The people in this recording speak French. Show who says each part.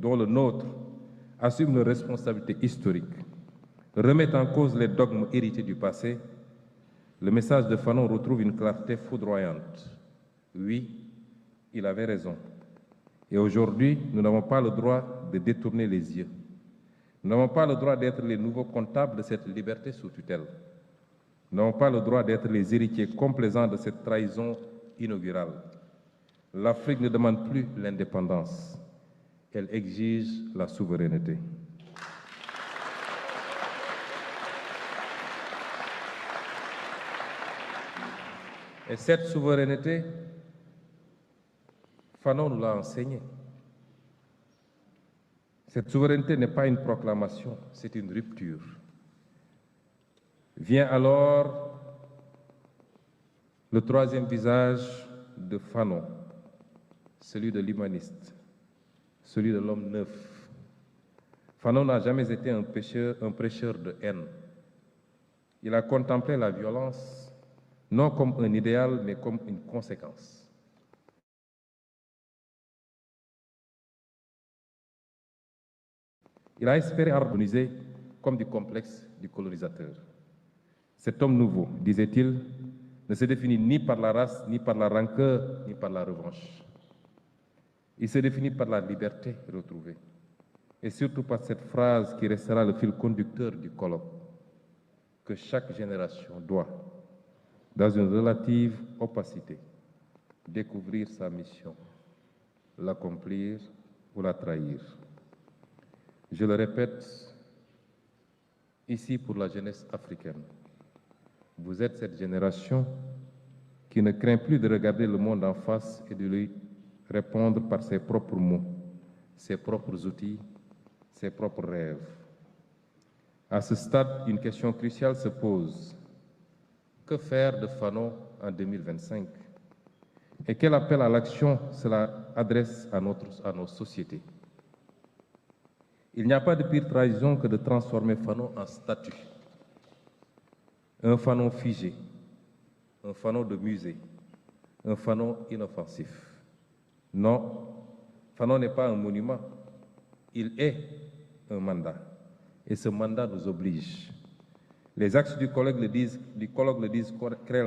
Speaker 1: dont le nôtre, assume nos responsabilités historiques, remet en cause les dogmes hérités du passé, le message de Fanon retrouve une clarté foudroyante. Oui, il avait raison. Et aujourd'hui, nous n'avons pas le droit de détourner les yeux. Nous n'avons pas le droit d'être les nouveaux comptables de cette liberté sous tutelle. Nous n'avons pas le droit d'être les héritiers complaisants de cette trahison inaugurale. L'Afrique ne demande plus l'indépendance, elle exige la souveraineté. Et cette souveraineté, Fanon nous l'a enseigné. Cette souveraineté n'est pas une proclamation, c'est une rupture. Vient alors le troisième visage de Fanon, celui de l'humaniste, celui de l'homme neuf. Fanon n'a jamais été un prêcheur de haine. Il a contemplé la violence non comme un idéal, mais comme une conséquence. Il a espéré harmoniser comme du complexe du colonisateur. Cet homme nouveau, disait-il, ne se définit ni par la race, ni par la rancœur, ni par la revanche. Il se définit par la liberté retrouvée. Et surtout par cette phrase qui restera le fil conducteur du colloque, que chaque génération doit, dans une relative opacité, découvrir sa mission, l'accomplir ou la trahir. Je le répète, ici pour la jeunesse africaine, vous êtes cette génération qui ne craint plus de regarder le monde en face et de lui répondre par ses propres mots, ses propres outils, ses propres rêves. À ce stade, une question cruciale se pose. Que faire de Fanon en 2025? Et quel appel à l'action cela adresse à nos sociétés? Il n'y a pas de pire trahison que de transformer Fanon en statue. Un Fanon figé, un Fanon de musée, un Fanon inoffensif. Non, Fanon n'est pas un monument, il est un mandat. Et ce mandat nous oblige. Les axes du colloque le disent clairement.